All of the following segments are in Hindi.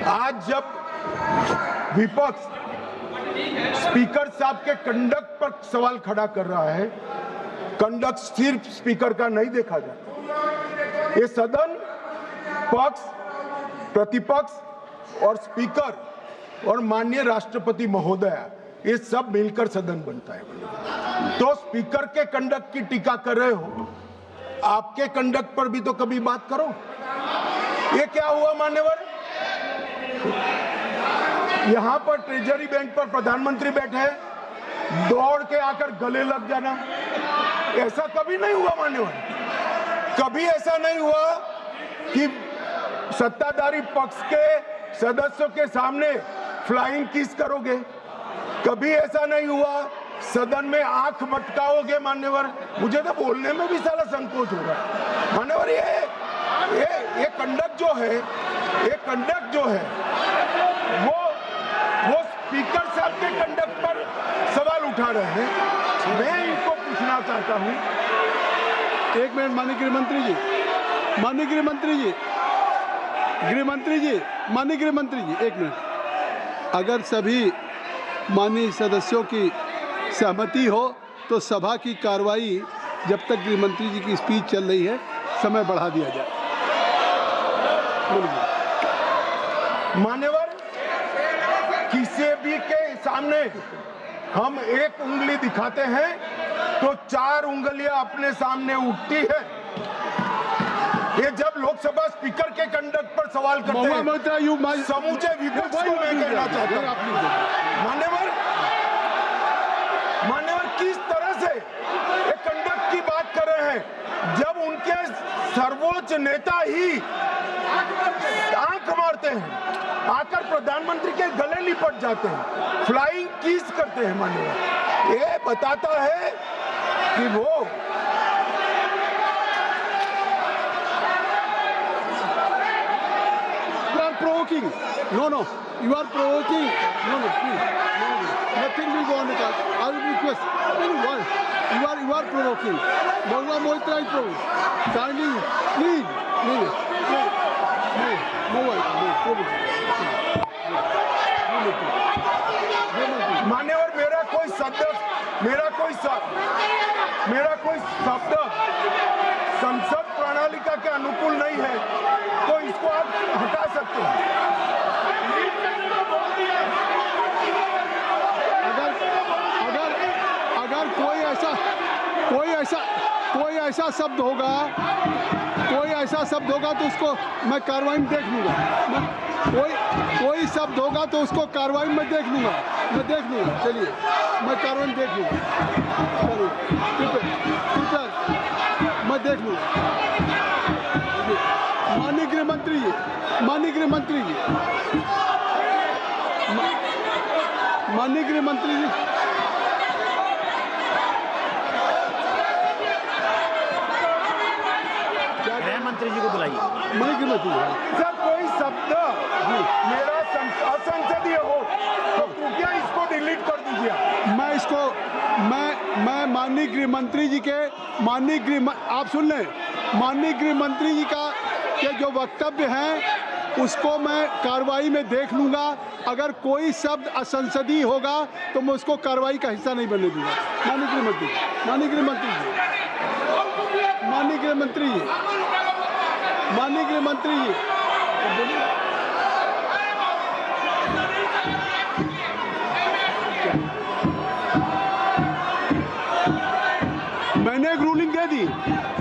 आज जब विपक्ष स्पीकर साहब के कंडक्ट पर सवाल खड़ा कर रहा है, कंडक्ट सिर्फ स्पीकर का नहीं देखा जाता। ये सदन पक्ष, प्रतिपक्ष और स्पीकर और माननीय राष्ट्रपति महोदय, ये सब मिलकर सदन बनता है। तो स्पीकर के कंडक्ट की टीका कर रहे हो, आपके कंडक्ट पर भी तो कभी बात करो। ये क्या हुआ मान्यवर? यहां पर ट्रेजरी बैंक पर प्रधानमंत्री बैठे हैं, दौड़ के आकर गले लग जाना, ऐसा कभी नहीं हुआ मान्यवर। कभी ऐसा नहीं हुआ कि सत्ताधारी पक्ष के सदस्यों के सामने फ्लाइंग किस करोगे। कभी ऐसा नहीं हुआ सदन में आंख मटकाओगे मान्यवर। मुझे तो बोलने में भी सारा संकोच हो रहा है मान्यवर। ये कंडक्ट जो है वो स्पीकर साहब के कंडक्ट पर सवाल उठा रहे हैं। मैं इनको पूछना चाहता हूं। एक मिनट माननीय गृहमंत्री जी, माननीय गृहमंत्री जी, माननीय गृहमंत्री जी, एक मिनट। अगर सभी माननीय सदस्यों की सहमति हो तो सभा की कार्रवाई जब तक गृहमंत्री जी की स्पीच चल रही है समय बढ़ा दिया जाए। मान्यवर, किसी भी के सामने हम एक उंगली दिखाते हैं तो 4 उंगलियां अपने सामने उठती है। ये जब लोकसभा स्पीकर के कंडक्ट पर सवाल करते हैं, समूचे विपक्ष को मैं कहना चाहता हूं मान्यवर किस तरह से एक कंडक्ट की बात कर रहे हैं जब उनके सर्वोच्च नेता ही आंख मारते हैं, आकर प्रधानमंत्री के गले लिपट जाते हैं, फ्लाइंग किस करते हैं मान्यवर। ये बताता है कि वो provoking. No, you are provoking. No, please. No. Nothing will go on with that. I will request. You are provoking. Bhagwan Moitra is provoking. Kindly, please. मान्यवर, मेरा कोई शब्द संसद प्रणालिका के अनुकूल नहीं है तो इसको आप हटा सकते हैं। अगर कोई ऐसा शब्द होगा तो उसको मैं कार्रवाई में देख लूंगा। कोई शब्द होगा तो उसको कार्रवाई में देख लूंगा। चलिए, मैं कार्रवाई में देख लूंगा। मैं देख लूंगा। माननीय गृहमंत्री जी, माननीय गृहमंत्री जी, गृहमंत्री जी को बुलाइए। माननीय गृहमंत्री जी, सर कोई शब्द मेरा असंसदीय हो तो कृपया इसको डिलीट कर दीजिए। मैं माननीय गृहमंत्री जी के आप सुन लें, माननीय गृहमंत्री जी के जो वक्तव्य हैं उसको मैं कार्रवाई में देख लूंगा। अगर कोई शब्द असंसदीय होगा तो मैं उसको कार्रवाई का हिस्सा नहीं बनने दूंगा। माननीय गृहमंत्री जी,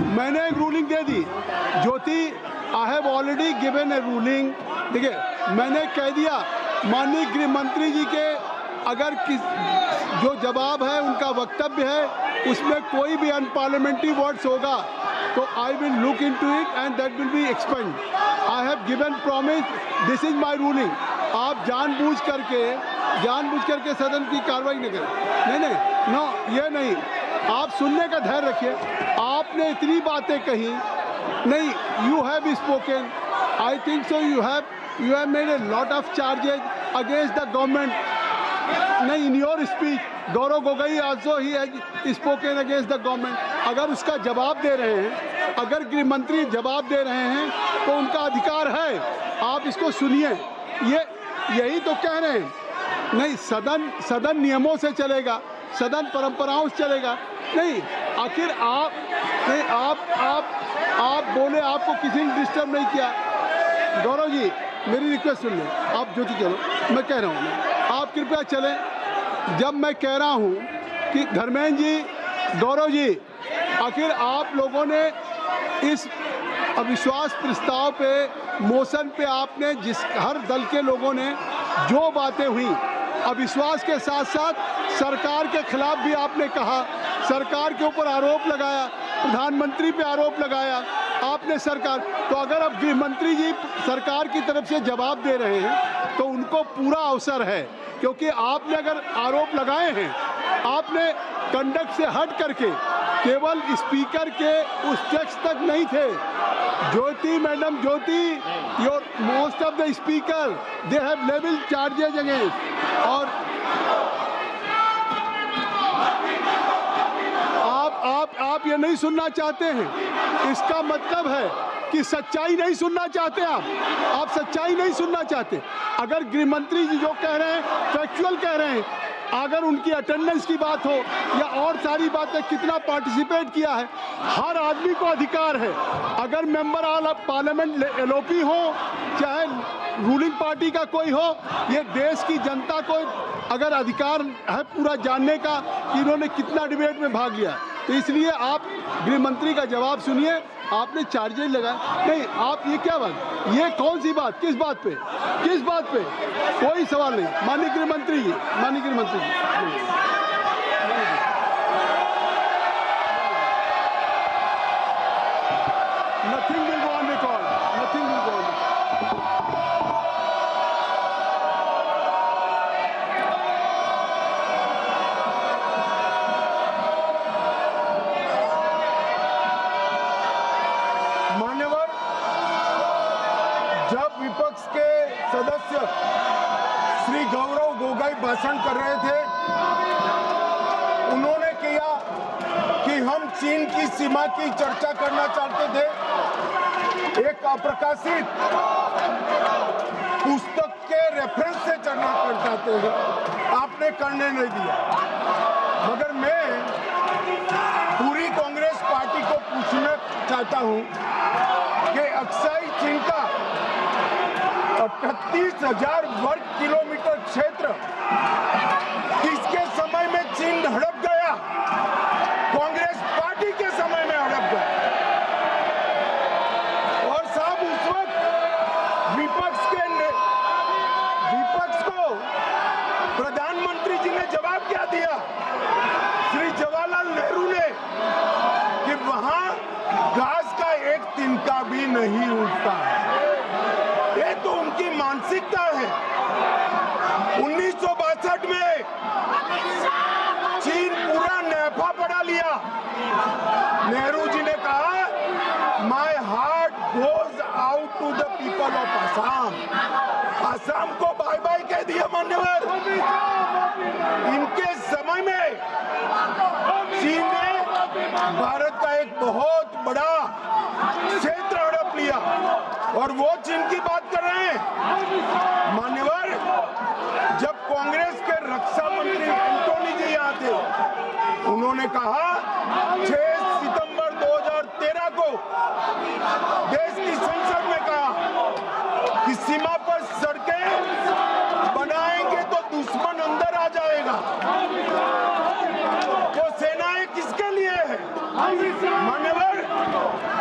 मैंने एक ruling they the Jyoti. I have already given A ruling. देखिए, मैंने कह दिया माननीय गृहमंत्री जी के अगर जो जवाब है, उनका वक्तव्य है, उसमें कोई भी अनपार्लियामेंट्री वर्ड्स होगा तो I will look into it and that will be expand. I have given promise, this is my ruling. आप जानबूझ करके सदन की कार्रवाई न करें। नहीं, ये नहीं। आप सुनने का धैर्य रखिए। आपने इतनी बातें कही नहीं, you have spoken, I think so, you have made a lot of charges against the government. नहीं, in your speech Gaurav Gogoi also he has spoken against the government. अगर उसका जवाब दे रहे हैं, अगर गृह मंत्री जवाब दे रहे हैं तो उनका अधिकार है। आप इसको सुनिए, यही तो कह रहे हैं। नहीं, सदन नियमों से चलेगा, सदन परंपराओं से चलेगा। नहीं, आखिर आप बोले, आपको किसी ने डिस्टर्ब नहीं किया। गौरव जी, मेरी रिक्वेस्ट सुन लें, आप ज्योति चलो, मैं कह रहा हूँ, आप कृपया चलें। जब मैं कह रहा हूँ कि धर्मेंद्र जी, गौरव जी, आखिर आप लोगों ने इस अविश्वास प्रस्ताव पे, मोशन पे आपने हर दल के लोगों ने जो बातें हुई, अविश्वास के साथ साथ सरकार के खिलाफ भी आपने कहा, सरकार के ऊपर आरोप लगाया, प्रधानमंत्री पे आरोप लगाया आपने सरकार। तो अगर अब गृह मंत्री जी सरकार की तरफ से जवाब दे रहे हैं तो उनको पूरा अवसर है, क्योंकि आपने अगर आरोप लगाए हैं, आपने कंडक्ट से हट करके केवल स्पीकर के उस टेक्स्ट तक नहीं थे। Jyoti madam, Jyoti, your most of the speaker they have level charges against. और आप ये नहीं सुनना चाहते हैं, इसका मतलब है कि सच्चाई नहीं सुनना चाहते। आप सच्चाई नहीं सुनना चाहते। अगर गृह मंत्री जी जो कह रहे हैं फैक्चुअल कह रहे हैं, अगर उनकी अटेंडेंस की बात हो या और सारी बातें, कितना पार्टिसिपेट किया है, हर आदमी को अधिकार है। अगर मेंबर ऑफ पार्लियामेंट एलओपी हो, चाहे रूलिंग पार्टी का कोई हो, ये देश की जनता को अगर अधिकार है पूरा जानने का कि इन्होंने कितना डिबेट में भाग लिया। तो इसलिए आप गृह मंत्री का जवाब सुनिए। आपने चार्जेज लगाए नहीं, आप ये क्या बात, ये कौन सी बात, किस बात पे, किस बात पे? कोई सवाल नहीं। माननीय गृह मंत्री जी, माननीय गृह मंत्री जी, nothing will go on record, nothing will go on. मान्यवर, जब विपक्ष के सदस्य श्री गौरव गोगोई भाषण कर रहे थे, उन्होंने किया कि हम चीन की सीमा की चर्चा करना चाहते थे। एक अप्रकाशित पुस्तक के रेफरेंस से चर्चा करना चाहते थे, आपने करने नहीं दिया। मगर मैं पूरी कांग्रेस पार्टी को पूछना चाहता हूं कि अक्साई चीन का 38,000 वर्ग किलोमीटर क्षेत्र किसके समय में चीन हड़प गया? कांग्रेस पार्टी के समय में हड़प गया। और साहब, उस वक्त विपक्ष को प्रधानमंत्री जी ने जवाब क्या दिया? श्री जवाहरलाल नेहरू ने, कि वहां घास का एक तिनका भी नहीं उगता है। ये तो उनकी मानसिकता है। 1962 में चीन पूरा नैफा पड़ा लिया। नेहरू जी ने कहा, my heart goes out to the people of Assam. Assam को बाय बाय कह दिया मान्यवर। इनके समय में चीन ने भारत का एक बहुत बड़ा क्षेत्र हड़प लिया, और वो चीन की बात कर रहे हैं। मान्यवर, जब कांग्रेस के रक्षा मंत्री एंटोनी जी यहाँ थे, उन्होंने कहा 6 सितंबर 2013 को देश की संसद में कहा कि सीमा पर सड़कें बनाएंगे तो दुश्मन अंदर आ जाएगा। वो सेनाएं किसके लिए है मान्यवर?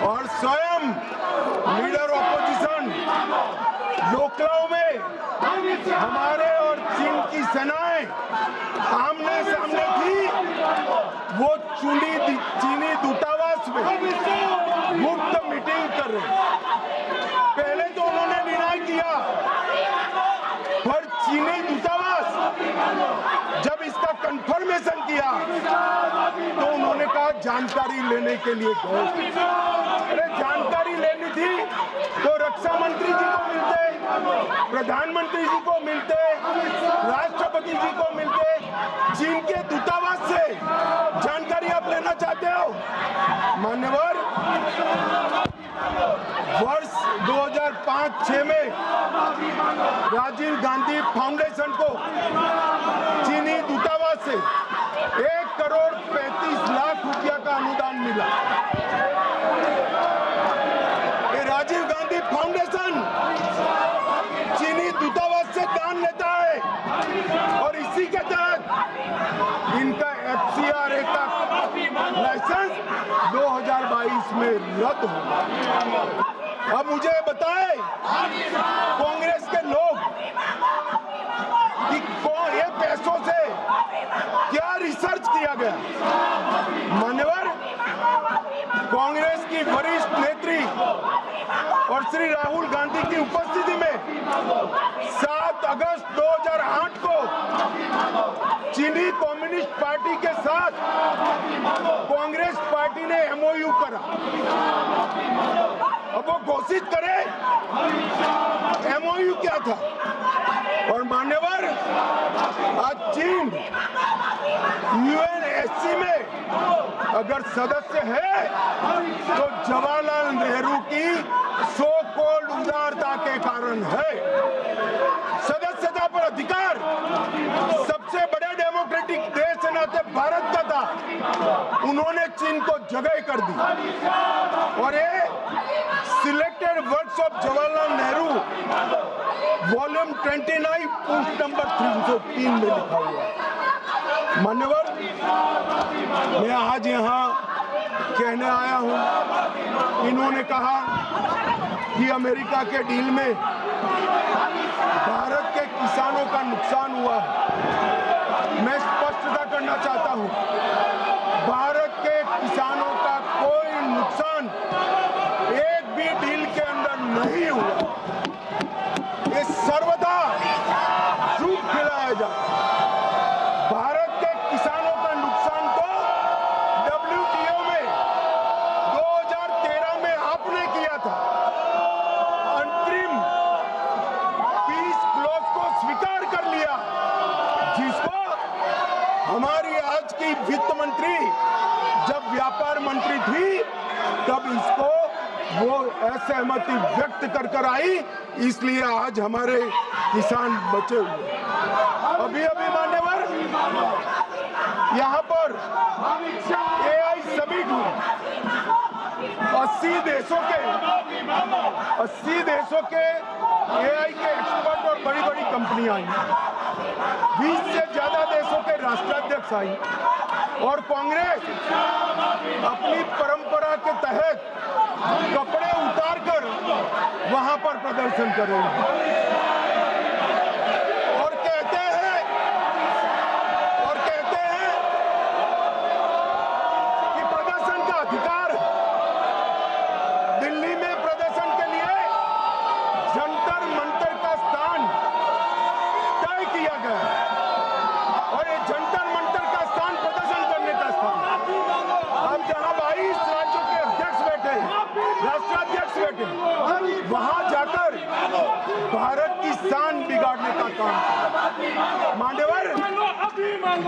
और स्वयं लीडर ऑपोजिशन लोकलाओ में हमारे और चीन की सेनाएं आमने सामने थी। वो चीनी दूतावास में मुफ्त मीटिंग कर रहे। पहले तो उन्होंने डिनाई किया, पर चीनी दूतावास जब इसका कंफर्मेशन किया तो उन्होंने कहा जानकारी लेने के लिए गए। अरे जानकारी लेनी थी तो रक्षा मंत्री जी को मिलते, प्रधानमंत्री जी को मिलते, राष्ट्रपति जी को मिलते। चीन के दूतावास से जानकारी आप लेना चाहते हो मान्यवर? वर्ष 2005 2005-6 में राजीव गांधी फाउंडेशन को चीनी दूतावास से 1,35,00,000 रुपया का अनुदान मिला। ये राजीव गांधी फाउंडेशन चीनी दूतावास से दान लेता है और इसी के तहत इनका FCRA का लाइसेंस 2022 में रद्द होगा। अब मुझे बताएं कांग्रेस के लोग कि ये पैसों से क्या रिसर्च किया गया। मान्यवर, कांग्रेस की वरिष्ठ नेत्री और श्री राहुल गांधी की उपस्थिति में 7 अगस्त 2008 को चीनी कम्युनिस्ट पार्टी के साथ कांग्रेस पार्टी ने MOU करा। अब वो घोषित करे MOU क्या था। और मान्यवर, आज चीन UNSC में अगर सदस्य है तो जवाहरलाल नेहरू की सो कॉल्ड उदारता के कारण है। सदस्यता पर अधिकार सबसे बड़े डेमोक्रेटिक देश के नाते भारत का था, उन्होंने चीन को जगह कर दी। और ये selected works of Jawaharlal Nehru volume 29 post number 303 में लिखा हुआ है। मान्यवर, मैं आज यहाँ कहने आया हूँ, इन्होंने कहा कि अमेरिका के डील में भारत के किसानों का नुकसान हुआ है। मैं स्पष्टता करना चाहता हूँ, भारत के किसानों का कोई नुकसान एक भी डील के अंदर नहीं हुआ। ये सर्वदा झूठ फैलाया जाता है। भारत के किसानों का नुकसान तो WTO में 2013 में आपने किया था। अंतरिम पीस क्लॉज को स्वीकार कर लिया, जिसको हमारी आज की वित्त मंत्री जब व्यापार मंत्री थी तब इसको वो असहमति व्यक्त कर आई, इसलिए आज हमारे किसान बचे हुए। अभी मान्यवर, यहाँ पर AI समिट हुई। 80 देशों के AI के एक्सपर्ट और बड़ी बड़ी कंपनियां आई। 20 से ज्यादा देशों के राष्ट्राध्यक्ष आई और कांग्रेस अपनी परंपरा के तहत कपड़े उतारकर वहां पर प्रदर्शन कर रही है और कहते हैं कि प्रदर्शन का अधिकार है। दिल्ली में प्रदर्शन के लिए जंतर मंतर का स्थान तय किया गया और ये जंतर मंतर का स्थान प्रदर्शन करने का स्थान। अब जहां 22 राज्यों के अध्यक्ष बैठे हैं, राष्ट्राध्यक्ष बैठे, वहां जाकर भारत की शान बिगाड़ने का काम। मान्यवर,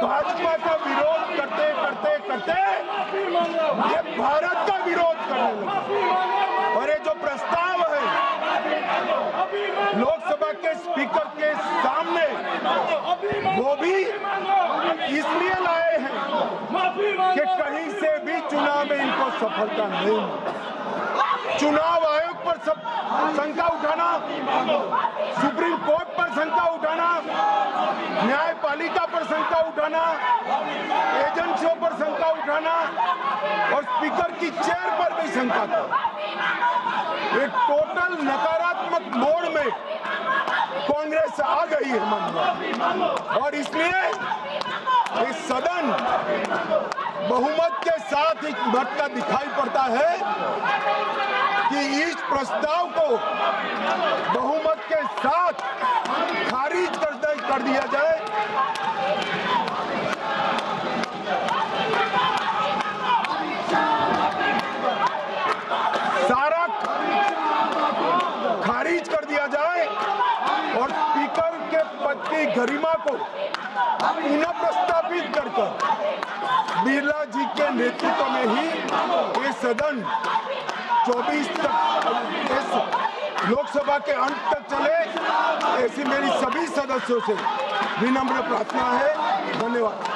भाजपा का विरोध करते ये भारत का विरोध करने लगे। और ये जो प्रस्ताव है लोकसभा के स्पीकर के सामने, वो भी इसलिए लाए हैं कि कहीं से भी चुनाव में इनको सफलता नहीं मिली। चुनाव आयोग पर शंका उठाना, सुप्रीम कोर्ट पर शंका उठाना, न्यायपालिका पर शंका उठाना, एजेंसियों पर शंका उठाना और स्पीकर की चेयर पर भी शंका करना, एक टोटल नकारात्मक मोड़ में कांग्रेस आ गई है और इसलिए इस सदन बहुमत के साथ एक बढ़ता दिखाई पड़ता है कि इस प्रस्ताव को बहुमत के साथ खारिज कर दिया जाए। सारा खारिज कर दिया जाए और स्पीकर के पद की गरिमा को पुनः प्रस्तावित कर बिरला जी के नेतृत्व में ही ये सदन 24 तक लोकसभा के अंत तक चले, ऐसी मेरी सभी सदस्यों से विनम्र प्रार्थना है। धन्यवाद।